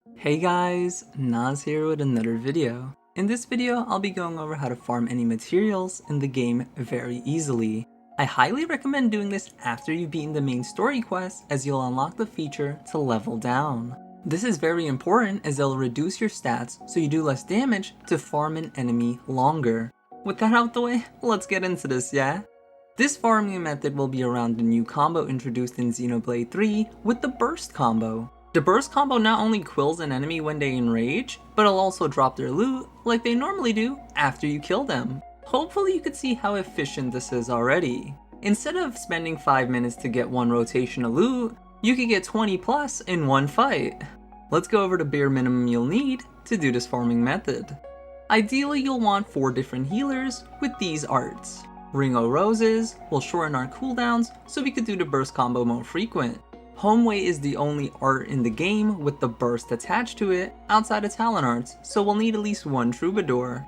Hey guys, Naz here with another video. In this video, I'll be going over how to farm any materials in the game very easily. I highly recommend doing this after you've beaten the main story quest, as you'll unlock the feature to level down. This is very important as it'll reduce your stats so you do less damage to farm an enemy longer. With that out the way, let's get into this, yeah? This farming method will be around the new combo introduced in Xenoblade 3 with the burst combo. The burst combo not only quills an enemy when they enrage, but it'll also drop their loot like they normally do after you kill them. Hopefully you could see how efficient this is already. Instead of spending 5 minutes to get one rotation of loot, you could get 20 plus in one fight. Let's go over the bare minimum you'll need to do this farming method. Ideally you'll want 4 different healers with these arts. Ring o' Roses will shorten our cooldowns so we could do the burst combo more frequent. Homeway is the only art in the game with the burst attached to it outside of Talon arts, so we'll need at least one Troubadour.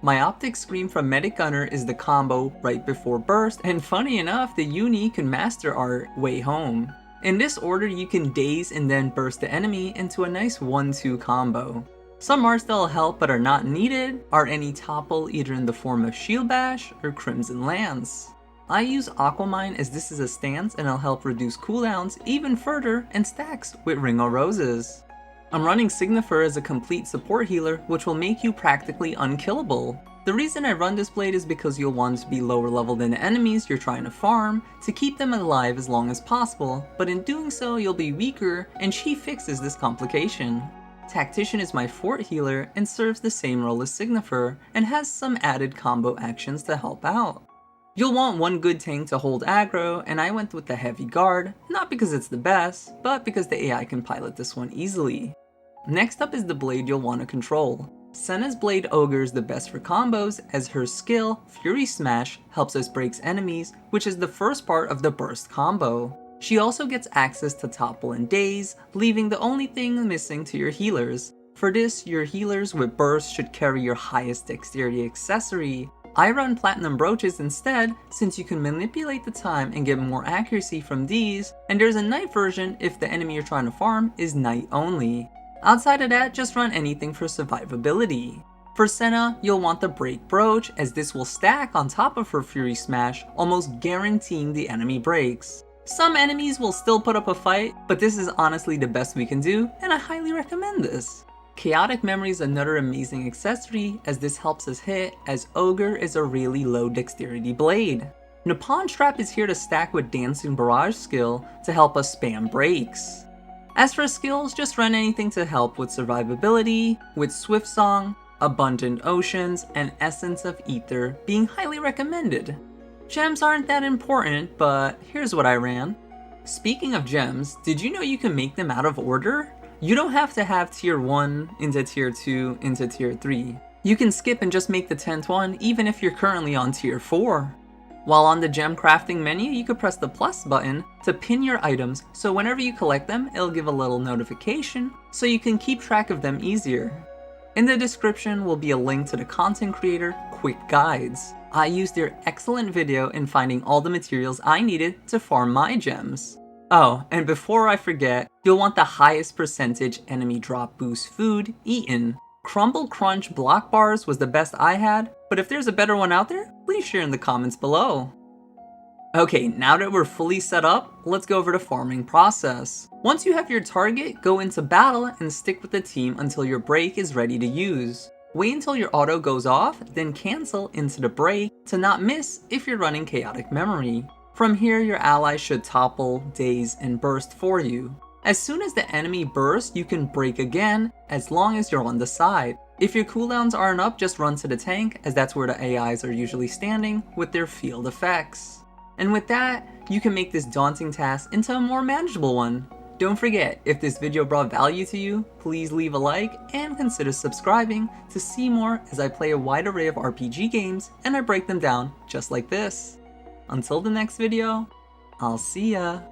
Myoptic Scream from Medic Gunner is the combo right before burst, and funny enough, the unique and master art Way Home. In this order you can daze and then burst the enemy into a nice 1-2 combo. Some arts that'll help but are not needed are any topple either in the form of Shield Bash or Crimson Lance. I use Aquamine as this is a stance and it'll help reduce cooldowns even further and stacks with Ring o' Roses. I'm running Signifer as a complete support healer, which will make you practically unkillable. The reason I run this blade is because you'll want to be lower level than the enemies you're trying to farm to keep them alive as long as possible, but in doing so you'll be weaker, and she fixes this complication. Tactician is my fort healer and serves the same role as Signifer and has some added combo actions to help out. You'll want one good tank to hold aggro, and I went with the Heavy Guard, not because it's the best, but because the AI can pilot this one easily. Next up is the blade you'll want to control. Senna's Blade Ogre is the best for combos, as her skill, Fury Smash, helps us break enemies, which is the first part of the burst combo. She also gets access to Topple and Daze, leaving the only thing missing to your healers. For this, your healers with burst should carry your highest dexterity accessory. I run Platinum Brooches instead, since you can manipulate the time and get more accuracy from these, and there's a night version if the enemy you're trying to farm is night only. Outside of that, just run anything for survivability. For Senna, you'll want the Break Brooch, as this will stack on top of her Fury Smash, almost guaranteeing the enemy breaks. Some enemies will still put up a fight, but this is honestly the best we can do, and I highly recommend this. Chaotic Memory is another amazing accessory, as this helps us hit, as Ogre is a really low dexterity blade. Nippon Trap is here to stack with Dancing Barrage skill to help us spam breaks. As for skills, just run anything to help with survivability, with Swift Song, Abundant Oceans, and Essence of Ether being highly recommended. Gems aren't that important, but here's what I ran. Speaking of gems, did you know you can make them out of order? You don't have to have tier 1 into tier 2 into tier 3. You can skip and just make the 10th one even if you're currently on tier 4. While on the gem crafting menu, you could press the plus button to pin your items, so whenever you collect them, it'll give a little notification so you can keep track of them easier. In the description will be a link to the content creator Quick Guides. I used their excellent video in finding all the materials I needed to farm my gems. Oh, and before I forget, you'll want the highest percentage enemy drop boost food eaten. Crumble Crunch block bars was the best I had, but if there's a better one out there, please share in the comments below. Okay, now that we're fully set up, let's go over the farming process. Once you have your target, go into battle and stick with the team until your break is ready to use. Wait until your auto goes off, then cancel into the break to not miss if you're running Chaotic Memory. From here, your allies should topple, daze, and burst for you. As soon as the enemy bursts, you can break again, as long as you're on the side. If your cooldowns aren't up, just run to the tank, as that's where the AIs are usually standing with their field effects. And with that, you can make this daunting task into a more manageable one. Don't forget, if this video brought value to you, please leave a like and consider subscribing to see more as I play a wide array of RPG games and I break them down just like this. Until the next video, I'll see ya.